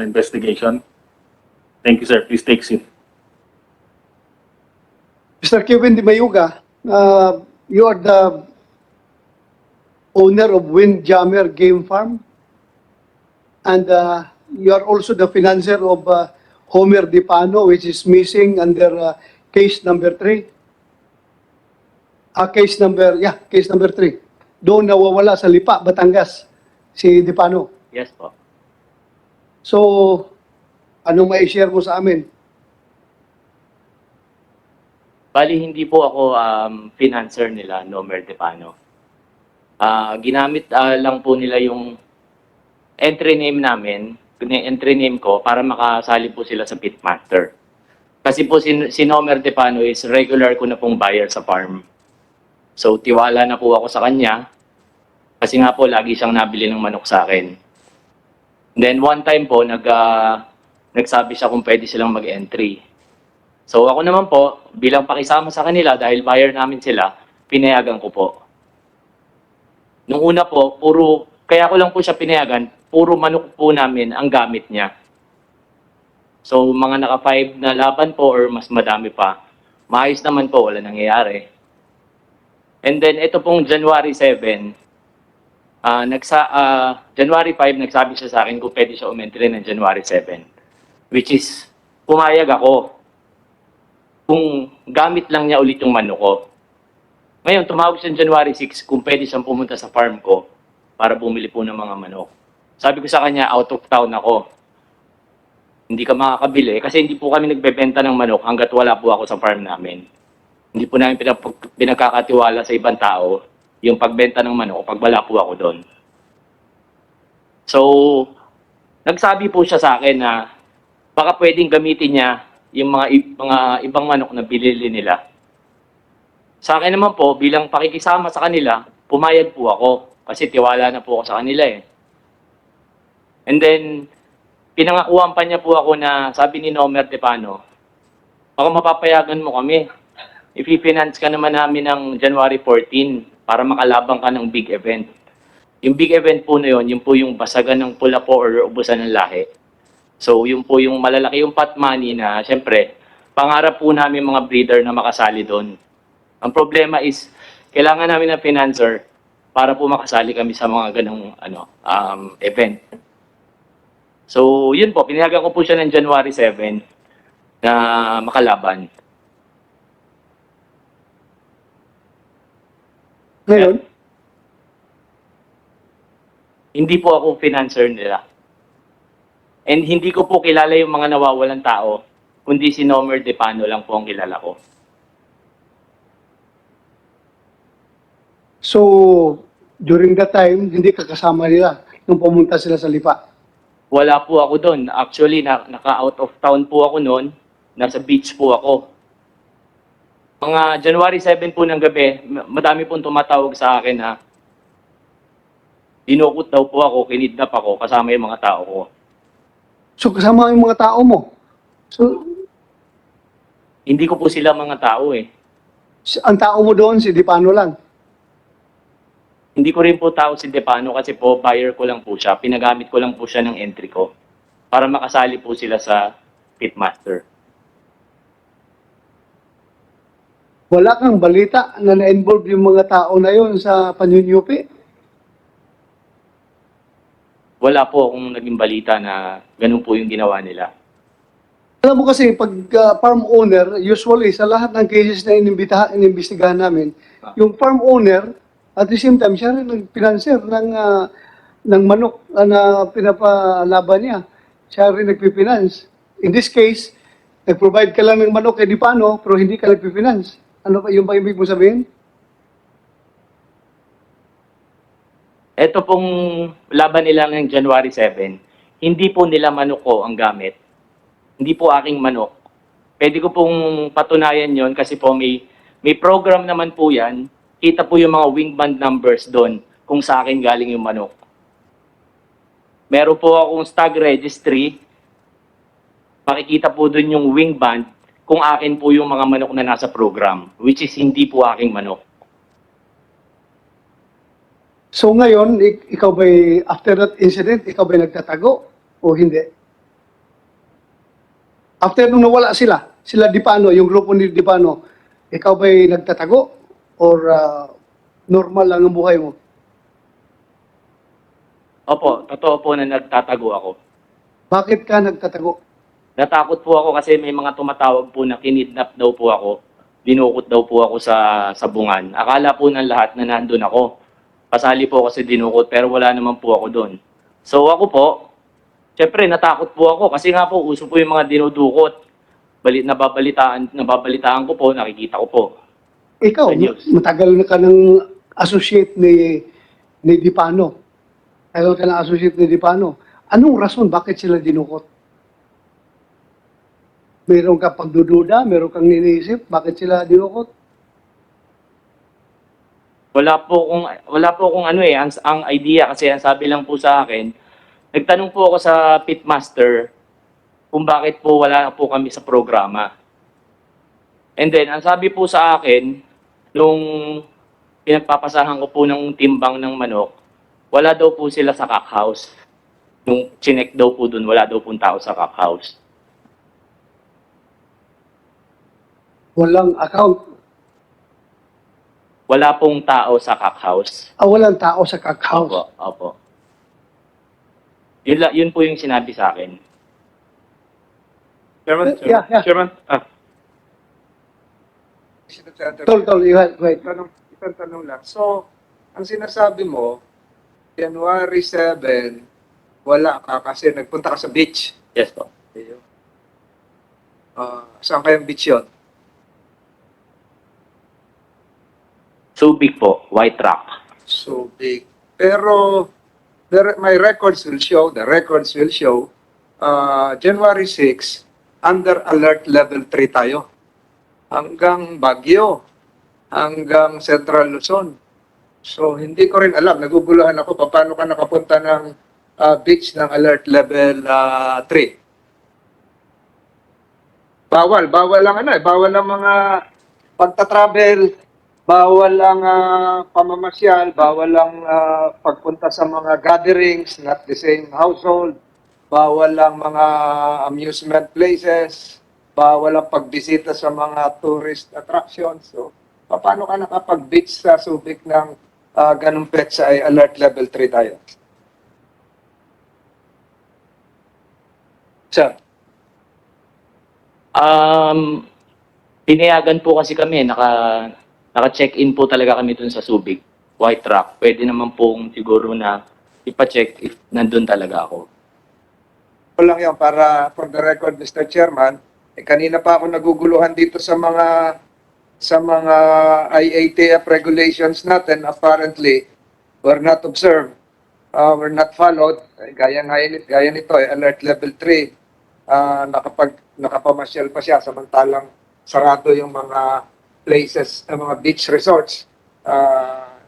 investigation. Thank you, sir. Please take seat. Mr. Kevin Di Mayuga, you are the owner of Windjammer Game Farm, and you are also the financier of Homer Dipano, which is missing under case number 3. Case number 3. Doon nawawala sa Lipa, Batangas, si Dipano. Yes po. So, anong mai-share mo sa amin? Bali, hindi po ako financer nila, Nomer Depano. Ginamit lang po nila yung entry name namin, entry name ko, para makasali po sila sa Pitmaster. Kasi po si Nomer Depano is regular ko na pong buyer sa farm. So, tiwala na po ako sa kanya. Kasi nga po, lagi siyang nabili ng manok sa akin. Then, one time po, nagsabi siya kung pwede silang mag-entry. So, ako naman po, bilang pakisama sa kanila, dahil buyer namin sila, pinayagan ko po. Nung una po, kaya ko lang po siya pinayagan, puro manok po namin ang gamit niya. So, mga naka 5 na laban po or mas madami pa, maayos naman po, wala nangyayari. And then, ito pong January 7, January 5, nagsabi siya sa akin kung pwede siya umentry ng January 7. Which is, pumayag ako kung gamit lang niya ulit yung manok ko. Ngayon, tumawag siya January 6 kung pwede siyang pumunta sa farm ko para bumili po ng mga manok. Sabi ko sa kanya, out of town ako. Hindi ka makakabili kasi hindi po kami nagbebenta ng manok hanggat wala po ako sa farm namin. Hindi po namin pinagkakatiwala sa ibang tao yung pagbenta ng manok pag wala po ako doon. So, nagsabi po siya sa akin na baka pwedeng gamitin niya yung mga ibang manok na binili nila. Sa akin naman po, bilang pakikisama sa kanila, pumayag po ako kasi tiwala na po ako sa kanila eh. And then, pinangakuhan pa niya po ako na sabi ni Nomer Depano, baka mapapayagan mo kami. I-finance ka naman namin ng January 14 para makalabang ka ng big event. Yung big event po na yun po yung basagan ng pula po or ubusan ng lahi. So, yun po yung malalaki yung pot money na, syempre, pangarap po namin mga breeder na makasali doon. Ang problema is, kailangan namin ng financer para po makasali kami sa mga ganong event. So, yun po, pinayagan ko po siya ng January 7 na makalaban. Ngayon, Hindi po ako financer nila. And hindi ko po kilala yung mga nawawalang tao, kundi si Nomer Depano lang po ang kilala ko. so, during that time, hindi ka kasama nila nung pumunta sila sa Lipa. Wala po ako doon. Actually, naka-out of town po ako noon. Nasa beach po ako. Mga January 7 po ng gabi, madami pong tumatawag sa akin na dinukot daw po ako, kinidnap ako, kasama yung mga tao ko. So, kasama yung mga tao mo. So, Hindi ko po sila mga tao eh. ang tao mo doon, si Dipano lang. Hindi ko rin po tao si Depano kasi po buyer ko lang po siya. Pinagamit ko lang po siya ng entry ko para makasali po sila sa Pitmaster. Wala kang balita na na-involve yung mga tao na yon sa panyunyupi. Wala po akong naging balita na ganun po yung ginawa nila. Alam mo kasi, pag farm owner, usually sa lahat ng cases na inimbestigahan namin, yung farm owner, at the same time, siya rin nag-financer ng manok na pinapalaban niya. Siya rin nagpipinance. In this case, nag-provide ka lang ng manok kay Dipano, pero hindi ka nagpipinance. Ano ba yung ibig mo sabihin? Ito pong laban nila ng January 7, hindi po nila manok ko ang gamit. Hindi po aking manok. Pwede ko pong patunayan yon kasi po may program naman po yan. Kita po yung mga wing band numbers doon kung sa akin galing yung manok. Meron po akong stag registry. Makikita po doon yung wing band kung akin po yung mga manok na nasa program, which is hindi po aking manok. So ngayon, ikaw ba'y, after that incident, ikaw ba'y nagtatago o hindi? After nung nawala sila Dipano, yung grupo ni Dipano, ikaw ba'y nagtatago? Or normal lang ang buhay mo? Opo, totoo po na nagtatago ako. Bakit ka nagtatago? Natakot po ako kasi may mga tumatawag po na kinidnap daw po ako. Dinukot daw po ako sa bungan. Akala po ng lahat na nandun ako. Pasali po ako sa dinukot pero wala naman po ako doon. So ako po, syempre natakot po ako kasi nga po uso po yung mga dinudukot. Nababalitaan ko po, nakikita ko po. Ikaw, Sa news. matagal na ka ng associate ni Dipano. Matagal ka ng associate ni Dipano. Anong rason bakit sila dinukot? Meron ka pagdududa, meron kang iniisip, bakit sila dinukot? Wala po kung ano ang idea kasi ang sabi lang po sa akin, nagtanong po ako sa pitmaster kung bakit po wala po kami sa programa. And then, ang sabi po sa akin, nung pinagpapasahan ko po ng timbang ng manok, wala daw po sila sa cockhouse. Nung chinek daw po dun, wala daw pong tao sa cockhouse. Walang account. Wala pong tao sa cockhouse. Walang tao sa cockhouse. Opo, opo. Yun po yung sinabi sa akin. Chairman, Yeah, yeah. Chairman, Tol, go ahead. isang tanong lang. So, ang sinasabi mo, January 7, wala ka kasi nagpunta ka sa beach. Yes po. Saan kayang beach yun? Subic po, White Rock. So big. Pero, my records will show, January 6, under alert level 3 tayo. Hanggang Baguio, hanggang Central Luzon. So, hindi ko rin alam. Naguguluhan ako paano ka nakapunta ng beach ng alert level 3. Bawal lang bawal ang mga pagta-travel, bawal ang pamamasyal, bawal ang pagpunta sa mga gatherings, not the same household, bawal ang mga amusement places, bawal ang pagbisita sa mga tourist attractions. So, paano ka nakapag-beach sa Subic ng ganung petsa ay alert level 3 tayo? Sir? Pinayagan po kasi kami, naka-check-in po talaga kami dun sa Subic, White Rock. Pwede naman pong siguro na ipa-check if nandun talaga ako. Ko lang yan para for the record, Mr. Chairman, kanina pa ako naguguluhan dito sa mga IATF regulations natin. Apparently, were not observed, were not followed. Gaya nito, alert level 3. Nakapamasyal pa siya samantalang sarado yung mga places, mga beach resorts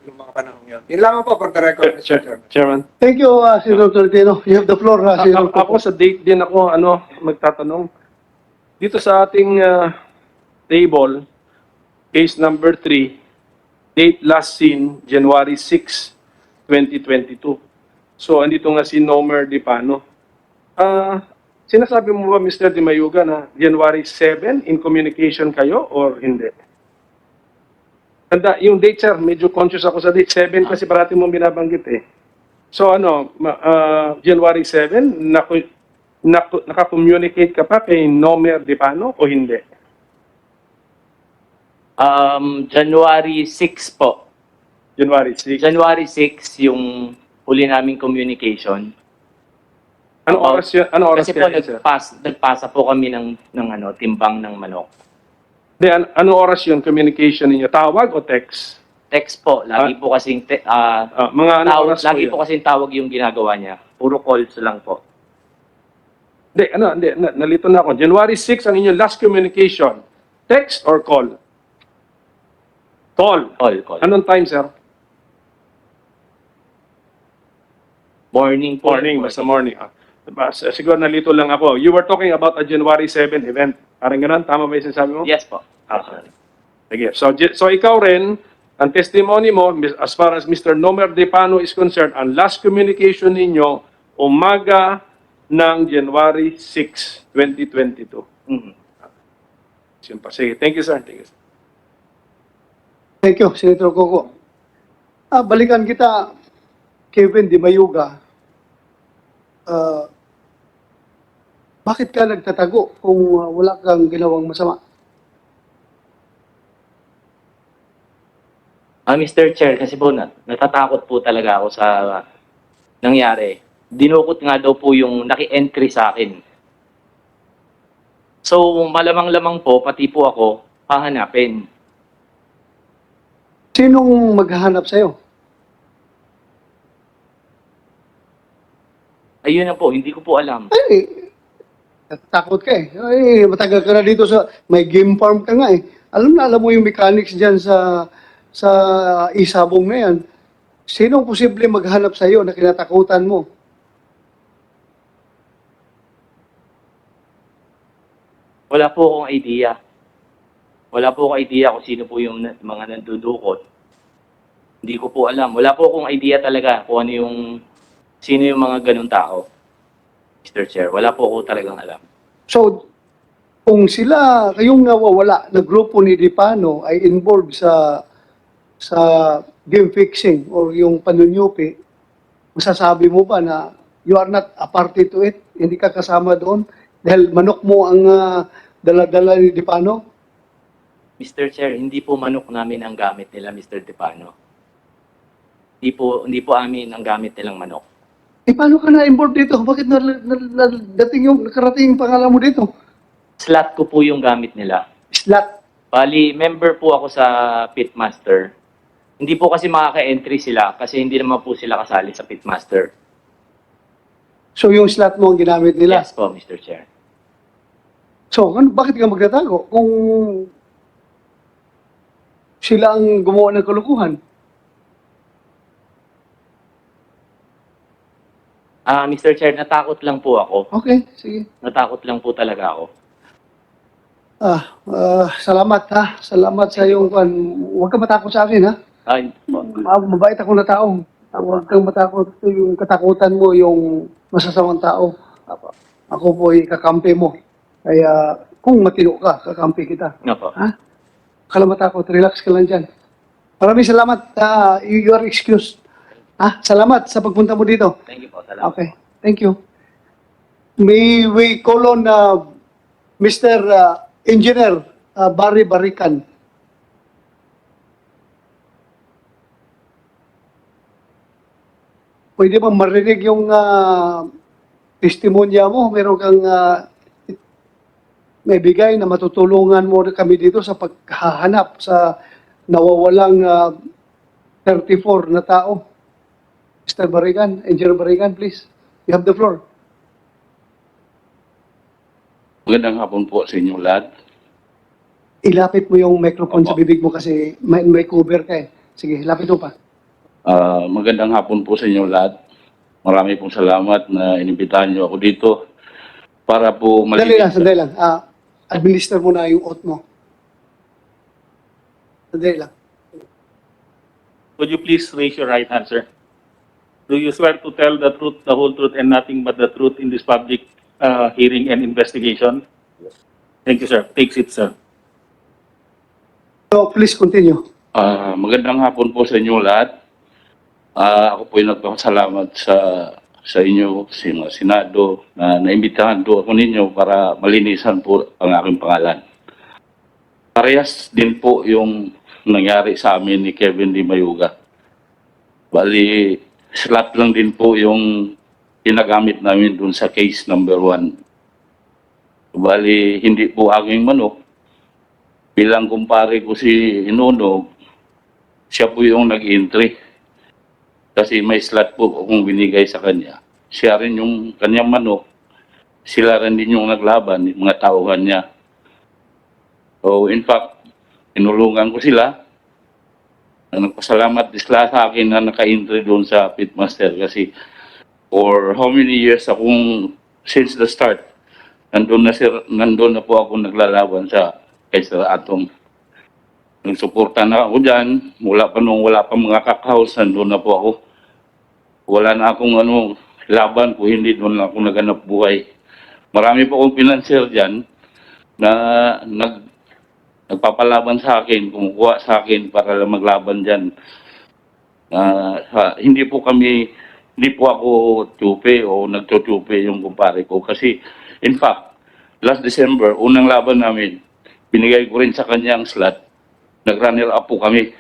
yung mga panahon yun. Yun lamang po for the record, Mr. Chairman. Chairman. Thank you, Senator Tolentino. You have the floor, Senator. Ako sa date din ako magtatanong. Dito sa ating table, case number 3, date last seen January 6, 2022. So andito nga si Nomer Dipano. Sinasabi mo ba, Mr. Di Mayuga, na January 7 in communication kayo or hindi? Tanda, yung date, sir, medyo conscious ako sa date 7 kasi parati mong binabanggit eh. So January 7, naka-communicate ka pa kay Nomer Dipano o hindi? January 6 po. January 6. January 6 yung huli naming communication. Anong oras yun? Anong oras Kasi po kaya, sir? nagpasa po kami ng timbang ng manok. Di, anong oras yun communication ninyo? Tawag o text? Text po, lagi po kasing Mga anong oras po lagi yun? po kasing tawag yung ginagawa niya. Puro calls lang po. Hindi, nalito na ako. January 6 ang inyong last communication. Text or call? Call. Call. Anong time, sir? Morning po. Morning, basta morning. Diba? Siguro nalito lang ako. You were talking about a January 7 event. Parang ganun, tama ba yung sinasabi mo? Yes po. Sige. So ikaw rin, ang testimony mo, as far as Mr. Nomer Dipano is concerned, ang last communication ninyo, umaga ng January 6, 2022. Mhm. Yun pa. Sige, thank you, sir. Thank you, sir. Thank you, Senator Coco. Balikan kita, Kevin Di Mayuga. Bakit ka nagtatago kung wala kang ginawang masama? Mr. Chair, kasi po natatakot po talaga ako sa nangyari. Dinukot nga daw po yung naki-entry sa akin. So, malamang-lamang po, pati po ako, hahanapin. Sinong maghahanap sa'yo? Ayun na po, hindi ko po alam. Ay, natatakot ka eh. Ay, matagal ka na dito sa, may game farm ka nga eh. Alam mo yung mechanics dyan sa isabong na yan. Sinong posible maghanap sa'yo na kinatakutan mo? Wala po akong idea. Wala po akong idea kung sino po yung mga nandudukot. Hindi ko po alam. Wala po akong idea talaga kung ano yung, sino yung mga ganun tao. Mr. Chair, wala po ako talagang alam. So, kung sila, kayong nawawala na grupo ni Dipano ay involved sa game fixing or yung panunyupi, masasabi mo ba na you are not a party to it? Hindi ka kasama doon? Dahil manok mo ang dala-dala ni Dipano? Mr. Chair, hindi po manok namin ang gamit nila, Mr. Depano. Hindi po amin ang gamit nilang manok. Eh, paano ka na-involved dito? Bakit nakarating yung pangalan mo dito? Slot ko po yung gamit nila. Slot. Bali, member po ako sa Pitmaster. Hindi po kasi makaka-entry sila kasi hindi naman po sila kasali sa Pitmaster. So, yung slot mo ang ginamit nila? Yes po, Mr. Chair. So, bakit ka magtatago? Kung sila ang gumawa ng kalukuhan. Mr. Chair, natakot lang po ako. Okay, sige. Natakot lang po talaga ako. Salamat ha. Salamat sa iyong kwan. Huwag ka matakot sa akin ha. Ay, po. Mabait ako na tao. Huwag kang matakot. Yung katakutan mo, yung masasamang tao. Ako po ay kakampi mo. Kaya kung matino ka, kakampi kita. Nga po. Ha? Kala matakot. Relax ka lang dyan. Maraming salamat. You are excused. Ha? Salamat sa pagpunta mo dito. Thank you po. Salamat. Okay. Thank you. May we call on Mr. Engineer Barry Barican. Pwede ba marinig yung testimonya mo? Meron kang may bigay na matutulungan mo kami dito sa paghahanap sa nawawalang 34 na tao. Mr. Barican, Engineer Barican, please. You have the floor. Magandang hapon po sa inyo lahat. Ilapit mo yung microphone sa Opo. bibig mo kasi may cover ka eh. Sige, lapit mo pa. Magandang hapon po sa inyo lahat. Marami pong salamat na inibitahan niyo ako dito para po Sandali lang. Administer mo na yung oath mo. Sandali lang. Would you please raise your right hand, sir? Do you swear to tell the truth, the whole truth, and nothing but the truth in this public hearing and investigation? Thank you, sir. Take seat, sir. So, please continue. Magandang hapon po sa inyo lahat. Ako po ay nagpapasalamat sa inyo, sa mga Senado, na naimbitahan do ako ninyo para malinisan po ang aking pangalan. Parehas din po yung nangyari sa amin ni Kevin Di Mayuga. Bali, slot lang din po yung ginagamit namin dun sa case number 1. Bali, hindi po aking manok. Bilang kumpare ko si Inunog, siya po yung nag-entry. Kasi may slot po akong binigay sa kanya. Siya rin yung kanyang manok. Sila rin din yung naglaban, yung mga tauhan niya. So, in fact, tinulungan ko sila. Nagpasalamat sila sa akin na naka-entry doon sa Pitmaster kasi for how many years akong, since the start, nandun na po ako naglalaban sa kay Sir Atong. Nagsuporta na ako dyan, wala pa mga kakahouse, nandun na po ako. Wala na akong laban ko, hindi doon lang ako naganap buhay. Marami po akong financier dyan na nagpapalaban sa akin, kumukuha sa akin para lang maglaban dyan. Hindi po ako tupe o nagtutupe yung kumpare ko. Kasi, in fact, last December, unang laban namin, binigay ko rin sa kanya ang slot. Nag-runner up po kami.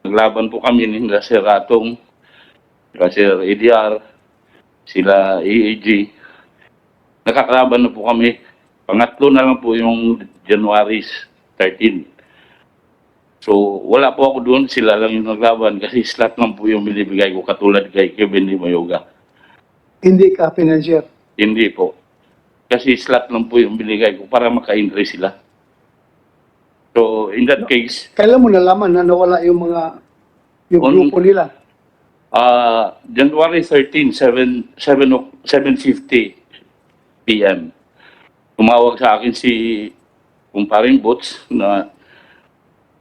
Naglaban po kami ni Sir Ratong, Sir ADR, sila EAG. Nakakalaban na po kami. Pangatlo na lang po yung January 13. So, wala po ako doon. Sila lang yung naglaban kasi slot lang po yung binibigay ko katulad kay Kevin Di Mayoga. Hindi ka financier. Hindi po. Kasi slot lang po yung binigay ko para maka-entry sila. So, in that case, Kailan mo nalaman na nawala yung grupo nila? January 13, 7:50 p.m. Tumawag sa akin si kumparing Boots na,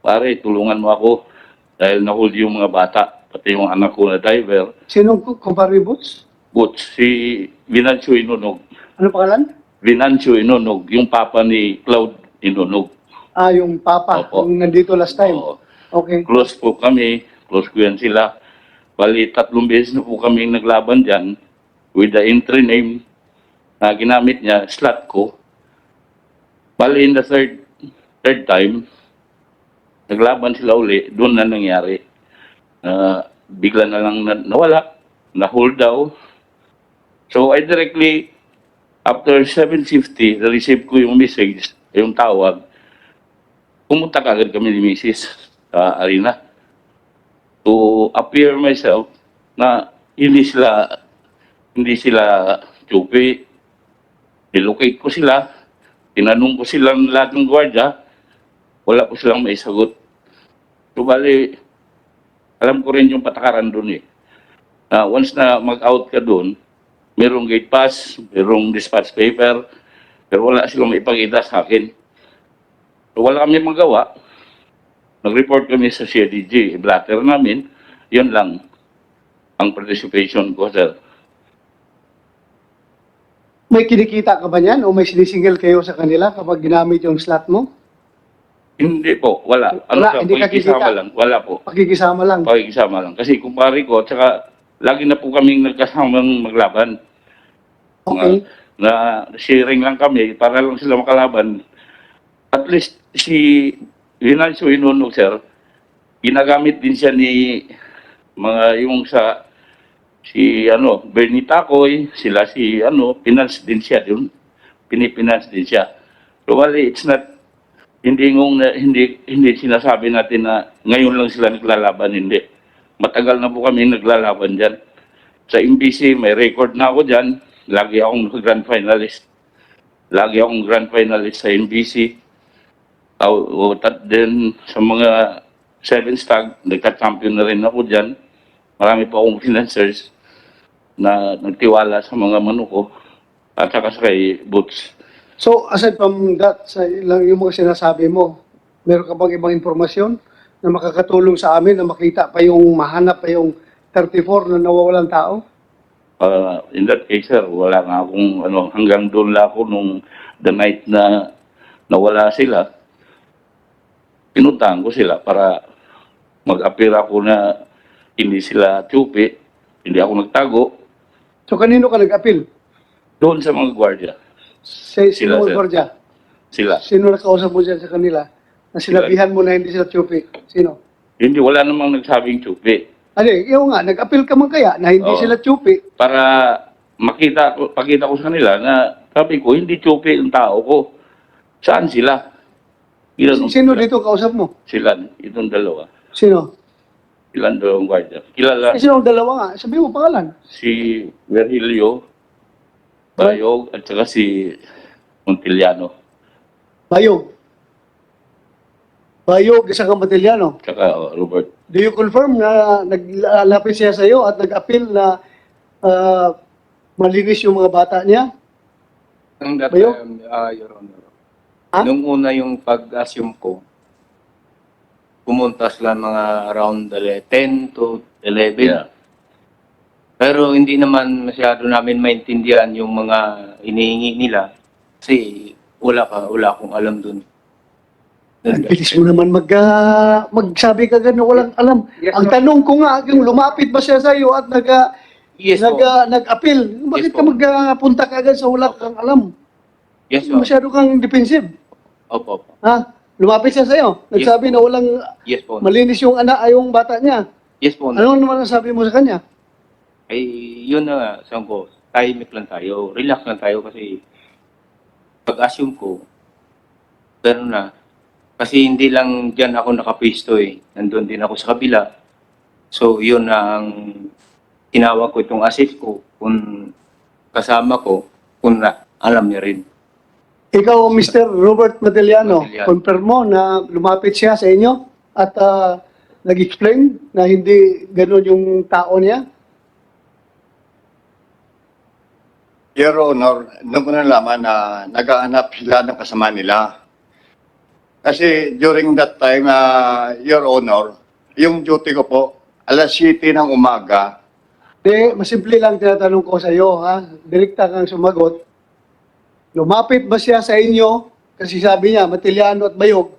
pare, tulungan mo ako dahil nahuli yung mga bata, pati yung anak ko na driver. Sinong kumpare Boots? Boots, si Vinancio Inunog. Ano pangalan? Vinancio Inunog, yung papa ni Cloud Inunog. Yung papa, Opo. yung nandito last time. Oo. Okay. Close po kami, close ko yan sila. Bali, 3 beses na po kami naglaban dyan with the entry name na ginamit niya, slot ko. Bali, in the third time, naglaban sila uli, doon na nangyari. Bigla na lang nawala, na-hold daw. So, I directly, after 7:50, na-receive ko yung message, yung tawag, pumunta kagad kami ni Mrs. sa arena to appear myself na hindi sila tupi. Nilocate ko sila, tinanong ko silang lahat ng gwardiya, wala po silang may sagot. So, bali, alam ko rin yung patakaran doon eh. Once na mag-out ka doon, merong gate pass, merong dispatch paper, pero wala silang maipakita sa akin. So, wala kami magawa. Nag-report kami sa CIDG. I-blatter namin. Yun lang ang participation ko, sir. May kinikita ka ba niyan o may sinisingil kayo sa kanila kapag ginamit yung slot mo? Hindi po, wala. Wala, hindi ka pakikisama kikita. lang. Wala po. Pakikisama lang. Pakikisama lang. Kasi kumpare ko, tsaka lagi na po kaming nagkasamang maglaban. Okay. Na sharing lang kami para lang sila makalaban. At least si Vinancio Inunog, sir, ginagamit din siya ni yung sa Bernie Tacoy, sila finance din siya yun. Pinipinance din siya. So, wali, it's not, hindi sinasabi natin na ngayon lang sila naglalaban, hindi. Matagal na po kami naglalaban dyan. Sa MBC, may record na ako dyan. Lagi akong grand finalist. Lagi akong grand finalist sa MBC. Then, sa mga 7 stag, nagka-champion na rin ako dyan. Marami pa akong financiers na nagtiwala sa mga manuko at saka sa kay Boots. So, aside from that, sa yung mga sinasabi mo, meron ka bang ibang impormasyon na makakatulong sa amin na makita pa mahanap pa yung 34 na nawawalang tao? In that case, sir, wala nga akong hanggang doon lang ako nung the night na nawala sila. Pinuntahan ko sila para mag-appear ako na hindi sila tupi, hindi ako nagtago. So, kanino ka nag-appeal? Doon sa mga gwardiya. Sino Sila, mo sir. gwardiya? Sila. Sino nakausap mo dyan sa kanila? Na sinabihan mo na hindi sila chupi? Sino? Hindi, wala namang nagsabing tupi. Yung nga, nag-appeal ka man kaya na hindi Oo. sila chupi. Para pakita ko sa kanila na sabi ko, hindi tupi ang tao ko. Saan sila? Ilan Sino dito kausap mo? Sila, itong dalawa. Sino? Ilan dalawang gwardiya. Kilala Sino ang dalawa nga? Sabi mo pangalan. si Virgilio Bayog at saka si Montiliano. Bayog. Bayog, isang Kamatilyano. Tsaka Robert. Do you confirm na naglalapit siya sa iyo at nag-appeal na malinis yung mga bata niya? Ang that Bayo? time, Your Honor. Ha? Nung una yung pag-assume ko, pumunta sila mga around 10 to 11. Yeah. Pero hindi naman masyado namin maintindihan yung mga inihingi nila kasi wala akong alam dun. Ang bilis mo naman magsabi ka gano'n, walang alam. Yes, Ang sir. tanong ko nga, yung lumapit ba siya sa iyo at Yes po. nag-appeal? Bakit Yes ka po. magpunta ka agad sa wala kang alam? Yes po. Masyado kang defensive. Opo. Ha? Lumapit siya sa iyo. Nagsabi na walang Yes po. malinis yung yung bata niya. Yes po. Ano naman ang sabi mo sa kanya? Ay, yun na nga, sabi ko, tahimik lang tayo, relax lang tayo kasi pag-assume ko, pero na, kasi hindi lang dyan ako nakapisto eh, nandun din ako sa kabila. So, yun na ang tinawag ko itong assist ko, kung kasama ko, kung alam niya rin. Ikaw, Mr. Robert Mateliano, Mateliano. confirm mo na lumapit siya sa inyo at nag-explain na hindi gano'n yung tao niya? Your Honor, doon ko nalaman na naghahanap sila ng kasama nila. Kasi during that time, Your Honor, yung duty ko po, alas 7 ng umaga, Masimple lang tinatanong ko sa iyo, ha? Direkta kang sumagot. Lumapit ba siya sa inyo? Kasi sabi niya, Matiliano at Bayog,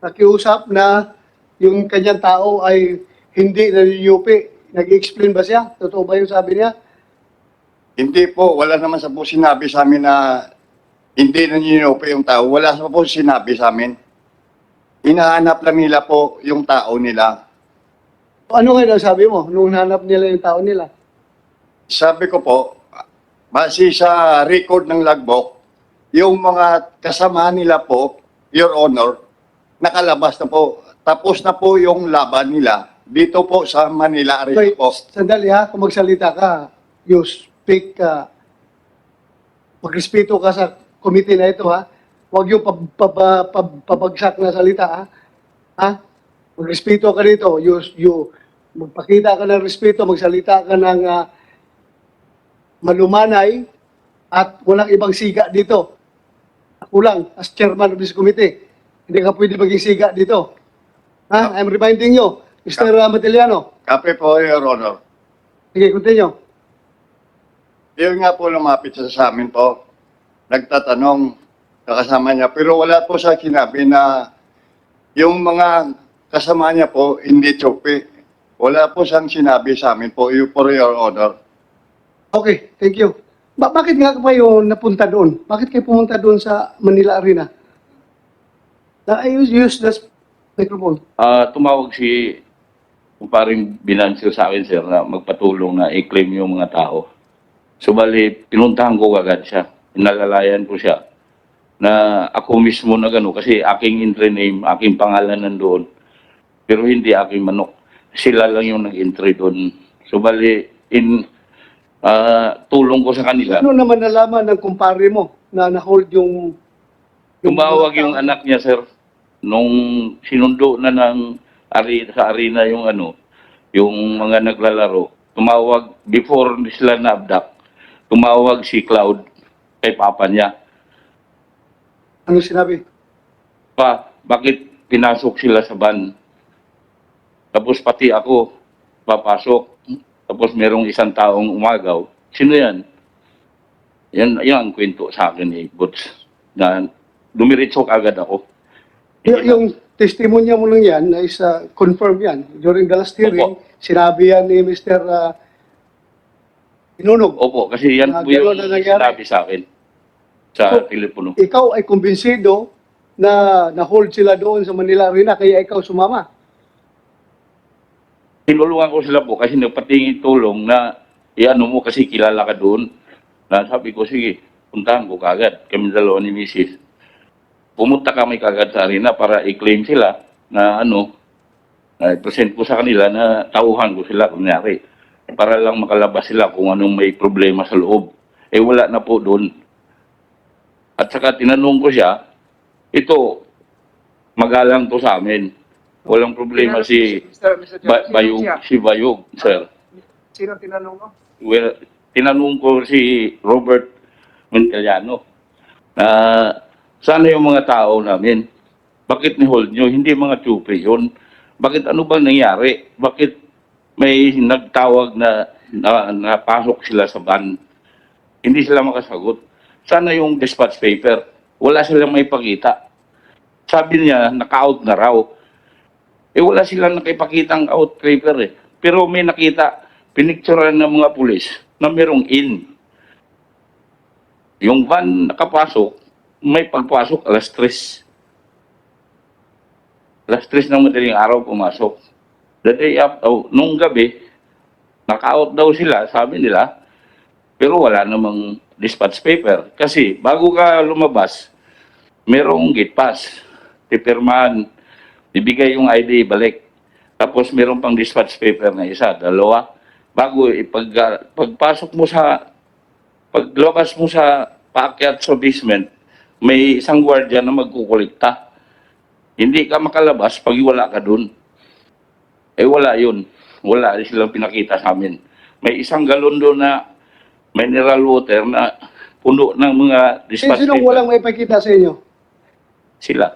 nakiusap na yung kanyang tao ay hindi naniniupi. Nag-explain ba siya? Totoo ba yung sabi niya? hindi po, wala naman sa po sinabi sa amin na hindi nanininupo yung tao. Wala sa po sinabi sa amin. Hinahanap lang nila po yung tao nila. Ano ngayon ang sabi mo nung hanap nila yung tao nila? Sabi ko po, base sa record ng logbook, yung mga kasama nila po, Your Honor, nakalabas na po. Tapos na po yung laban nila dito po sa Manila area Wait, po. sandali ha, kung magsalita ka, you speak, magrespeto ka sa committee na ito ha. Huwag yung pabagsak na salita ha. Ha? Magrespeto ka dito. Magpakita ka ng respeto, magsalita ka ng malumanay at walang ibang siga dito. Ako lang, as chairman of this committee, hindi ka pwede maging siga dito. Ha? I'm reminding you, Mr. Matiliano. Kape po, Your Honor. Sige, continue. Yun nga po lumapit siya sa amin po. Nagtatanong kasama niya. Pero wala po sa sinabi na yung mga kasama niya po hindi tsupi. Wala po siyang sinabi sa amin po, for Your Honor. Okay, thank you. Bakit nga kayo napunta doon? Bakit kayo pumunta doon sa Manila Arena? I use this microphone. Tumawag si kumparing Binancio sa akin, sir, na magpatulong na i-claim yung mga tao. So, bali, pinuntahan ko agad siya. Inalalayan ko siya na ako mismo na gano'n kasi aking entry name, aking pangalan nandoon. Pero hindi aking manok. Sila lang yung nag-entry doon. So, bali, tulong ko sa kanila. Ano naman nalaman ng kumpare mo na na-hold yung... Tumawag yung anak niya, sir, nung sinundo na sa arena yung yung mga naglalaro. Tumawag, before sila na-abduct, tumawag si Cloud kay papa niya. Ano sinabi? Pa, bakit pinasok sila sa van? Tapos pati ako, papasok. Tapos merong isang taong umagaw. Sino yan? Yan ang kwento sa akin ni Boots. Na dumiritso agad ako. Yung testimonya mo lang yan is confirm yan. During the last hearing, Opo. sinabi yan ni Mr. Inunog. Opo, kasi yan po Ganun yung na nangyari. sinabi sa akin sa So, telepono. Ikaw ay kumbinsido na na-hold sila doon sa Manila Arena kaya ikaw sumama. Tinulungan ko sila po kasi nagpatingin tulong na iano mo kasi kilala ka doon. Na sabi ko, sige, puntahan ko kagad. Kami dalawa ni Mrs. Pumunta kami kagad sa arena para i-claim sila na i-present ko sa kanila na tauhan ko sila kunyari. Para lang makalabas sila kung anong may problema sa loob. Eh wala na po doon. At saka tinanong ko siya, ito, magalang to sa amin. Walang problema si Bayog, sir. Sino tinanong mo? Well, tinanong ko si Robert Montellano na sana yung mga tao namin, bakit ni-hold nyo? Hindi mga tsupi yun. Bakit ano bang nangyari? Bakit may nagtawag na na napasok sila sa van. Hindi sila makasagot. Sana yung dispatch paper, wala silang may pakita. Sabi niya, naka-out na raw. Wala silang nakipakitang out paper eh. Pero may nakita, pinicturean ng mga pulis na merong in. Yung van nakapasok, may pagpasok alas 3. Alas 3 ng madaling araw pumasok. The day after, nung gabi, naka-out daw sila, sabi nila, pero wala namang dispatch paper. Kasi bago ka lumabas, merong gate pass, pipirmahan, bibigay yung ID, balik. Tapos meron pang dispatch paper na isa, dalawa. Bago pagpasok mo paglabas mo sa paakyat sa basement, may isang gwardiya na magkukulikta. Hindi ka makalabas pag wala ka dun. Wala yun. Wala silang pinakita sa amin. May isang galon doon na mineral water na puno ng mga dispatch Sinong paper. walang may pakita sa inyo? Sila.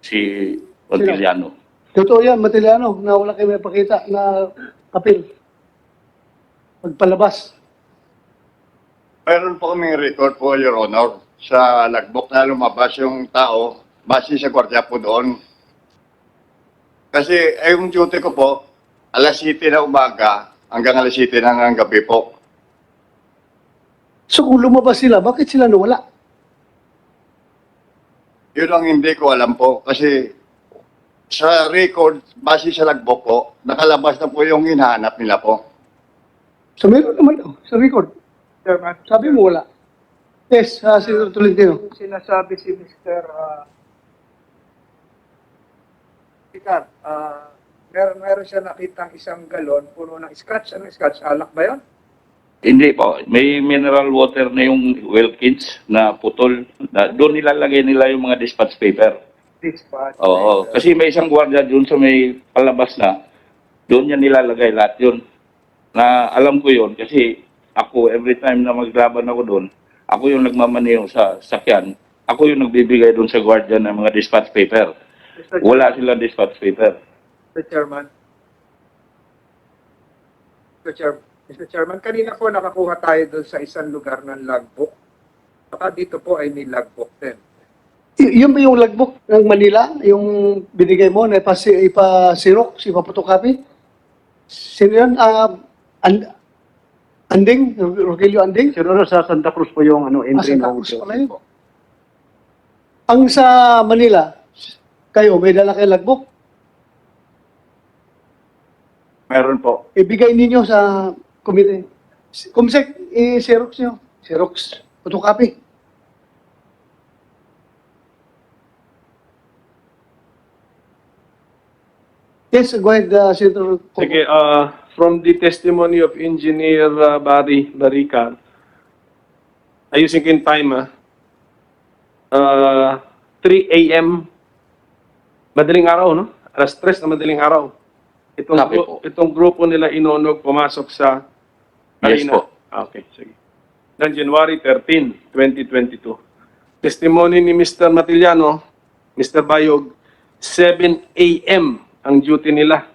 Si Montiliano. Totoo yan, Matiliano, na wala kayo may pakita na kapil. Pagpalabas. Mayroon po kaming record po, Your Honor, sa logbook na lumabas yung tao base sa gwardiya po doon. Kasi yung duty ko po, alas 7 na umaga hanggang alas 7 ng gabi po. So kung lumabas sila, bakit sila nawala? Yun ang hindi ko alam po kasi sa record, base sa logbook po, nakalabas na po yung hinahanap nila po. So meron naman daw sa record. Chairman, Sabi mo wala. Yes, Senator Tolentino. yung sinasabi si Mr. Picar, meron siya nakitang isang galon puno ng scotch. Anong scotch? Alak ba yun? Hindi po. May mineral water na yung Wilkins na putol. Doon nilalagay nila yung mga dispatch paper. Dispatch. Oo. Kasi may isang gwardiya doon sa may palabas na. Doon niya nilalagay lahat yun. Na alam ko yun kasi ako every time na maglaban ako doon, ako yung nagmamaneho sa sakyan. Ako yung nagbibigay doon sa gwardiya ng mga dispatch paper. Wala silang dispatch paper. Mr. Chairman. Mr. Chairman, kanina po nakakuha tayo doon sa isang lugar ng logbook. Baka dito po ay may logbook din. Yun ba yung logbook ng Manila? Yung binigay mo na ipa-xerox, ipa-photocopy? Sino yun? Anding? Rogelio Anding? Siguro sa Santa Cruz po yung entry Santa ng Cruz pala yun. Ang sa Manila, kayo, may dala kayo logbook? Meron po. Ibigay ninyo sa komite. Kumsek, i-xerox nyo. Xerox, photocopy. Yes, go ahead, Senator. Sige, from the testimony of Engineer Barry Barica, ayusin ko yung time, 3 a.m. Madaling araw, no? Alas 3 na madaling araw. Sabi po. Itong grupo nila Inonog pumasok sa Yes arena. po. Okay, sige. Ng January 13, 2022. Testimony ni Mr. Matiliano, Mr. Bayog, 7 a.m. ang duty nila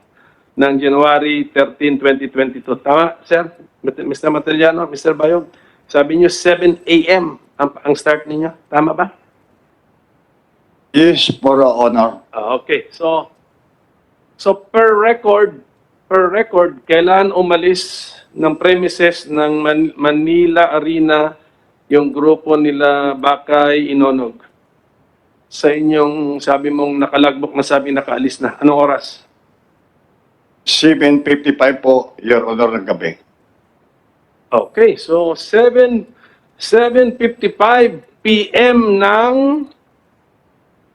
ng January 13, 2022. Tama, sir? Mr. Matiliano, Mr. Bayog? Sabi niyo 7 a.m. ang start ninyo. Tama ba? Yes, for honor. Okay. So per record, kailan umalis ng premises ng Manila Arena yung grupo nila Bakay Inonog? Sa inyong sabi mong nakalagbok na sabi nakaalis na. Anong oras? 7:55 po, Your Honor, ng gabi. Okay, so 7:55 p.m. ng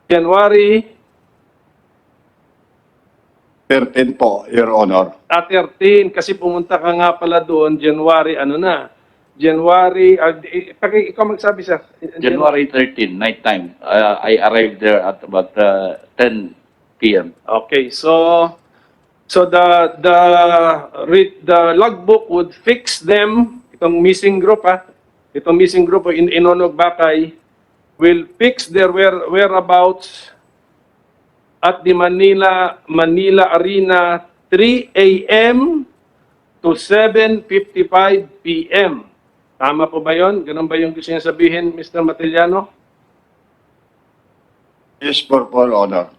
January 13 po, Your Honor. 13 kasi pumunta ka nga pala doon January ikaw magsabi sir. January 13, night time. I arrived there at about 10 p.m. Okay, so the logbook would fix them, itong missing group in Inonog Bakay will fix their whereabouts at the Manila Arena 3 a.m. to 7:55 p.m. Tama po ba yun? Ganun ba yung gusto niya sabihin, Mr. Matiliano? Yes, for honor.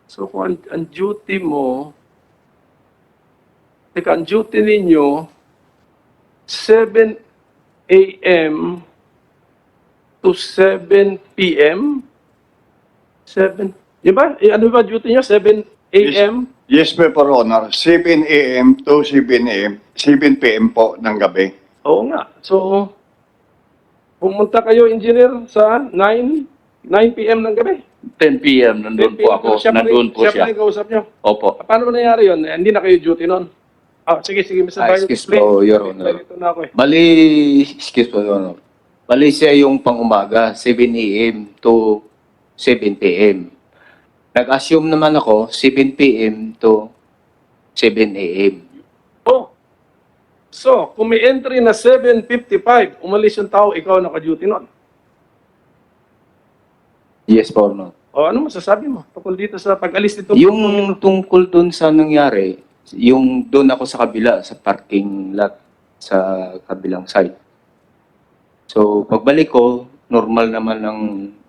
So kung ang duty mo, ang duty ninyo, 7 a.m. to 7 p.m.? 7, di ba? Ano ba duty niyo? 7 a.m.? Yes, for honor. 7 a.m. to 7 a.m. 7 p.m. po ng gabi. Oo nga. So, pumunta kayo, engineer, sa 9 p.m. ng gabi. 10 p.m. nandun 10 po ako. Nandun po Siya siya. pa yung kausap niyo. Opo. Paano nangyari yun? Hindi na kayo duty nun? Sige, Mr. Bayo. Excuse po, Your Honor. Ito na ako eh. Bali, excuse po, Your Honor. Bali siya yung pang-umaga, 7 a.m. to 7 p.m. Nag-assume naman ako, 7 p.m. to 7 a.m. Oh. So, kung may entry na 7:55, umalis yung tao, ikaw naka-duty nun. Yes po, no. O ano masasabi mo tungkol dito sa pag-alis nito? Yung tungkol dun sa nangyari, yung doon ako sa kabila, sa parking lot, sa kabilang side. So, pagbalik ko, normal naman ang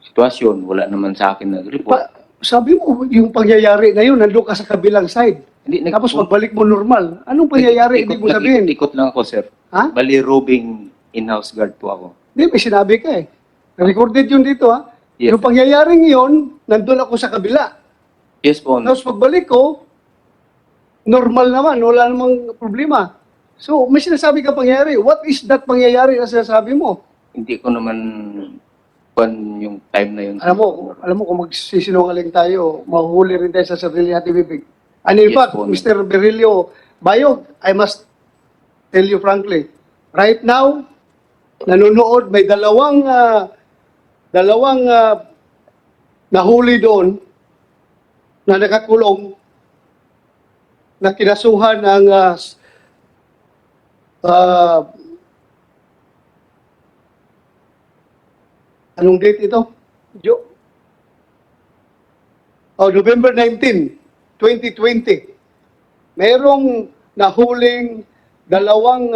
sitwasyon. Wala naman sa akin nag-report. Sabi mo, yung pangyayari na yun, nandun ka sa kabilang side. Hindi, Tapos pagbalik mo normal. Anong pangyayari? Hindi mo sabihin. Ikot lang ako, sir. Ha? Bali, roving in-house guard po ako. Hindi, may sinabi ka eh. Recorded yun dito ha. Yes. Yung pangyayaring yun, nandun ako sa kabila. Yes po. Tapos pagbalik ko, normal naman, wala namang problema. So, may sinasabi ka pangyayari. What is that pangyayari na sinasabi mo? Hindi ko naman yung time na yun. Alam mo kung magsisinungaling tayo, mahuhuli rin tayo sa sarili natin bibig. And in Yes, fact, po. Mr. Berilio Bayog, I must tell you frankly, right now, nanonood, may dalawang nahuli doon na nakakulong na kinasuhan ng anong date ito? November 19, 2020. Merong nahuling dalawang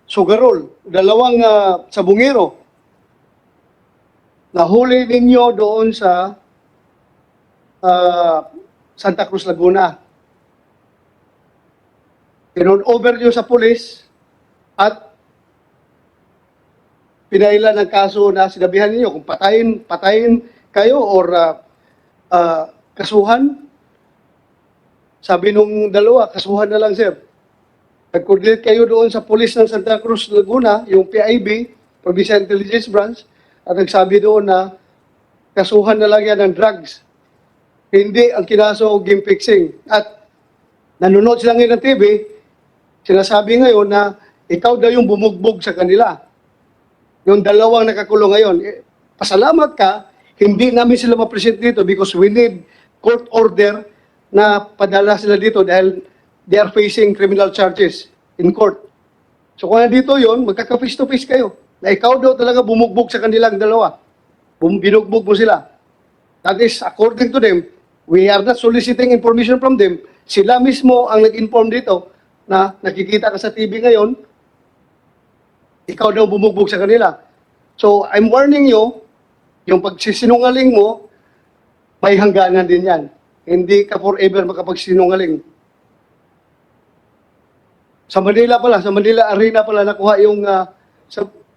sugarol, dalawang sabungero. Nahuli ninyo doon sa Santa Cruz, Laguna. Turn over nyo sa pulis at pinailan ng kaso na sinabihan ninyo kung patayin kayo or kasuhan. Sabi nung dalawa, kasuhan na lang, sir. Nag-coordinate kayo doon sa pulis ng Santa Cruz, Laguna, yung PIB, Provincial Intelligence Branch, at nagsabi doon na kasuhan na lang yan ng drugs. Hindi ang kinaso game fixing. At nanonood sila ngayon ng TV, sinasabi ngayon na ikaw daw yung bumugbog sa kanila. Yung dalawang nakakulong ngayon. Pasalamat ka, hindi namin sila ma-present dito because we need court order na padala sila dito dahil they are facing criminal charges in court. So kung nandito yun, magkaka-face to face kayo. Na ikaw daw talaga bumugbog sa kanilang dalawa. Binugbog mo sila. That is, according to them, we are not soliciting information from them. Sila mismo ang nag-inform dito na nakikita ka sa TV ngayon, ikaw daw bumugbog sa kanila. So, I'm warning you, yung pagsisinungaling mo, may hangganan din yan. Hindi ka forever makapagsinungaling. Sa Manila Arena pala nakuha yung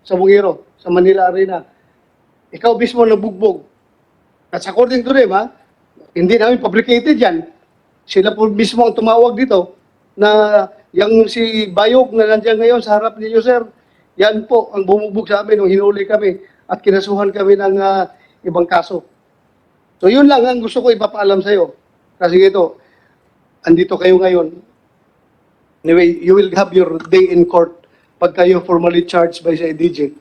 sa Bungiro, sa Manila Arena. Ikaw mismo nabugbog. At according to them, hindi namin fabricated yan. Sila po mismo ang tumawag dito na yung si Bayog na nandiyan ngayon sa harap ninyo, sir, yan po ang bumugbog sa amin nung hinuli kami at kinasuhan kami ng ibang kaso. So yun lang ang gusto ko ipapaalam sa'yo. Kasi ito, andito kayo ngayon. Anyway, you will have your day in court pag kayo formally charged by sa DJ.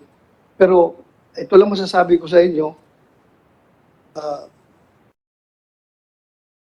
Pero ito lang masasabi ko sa inyo,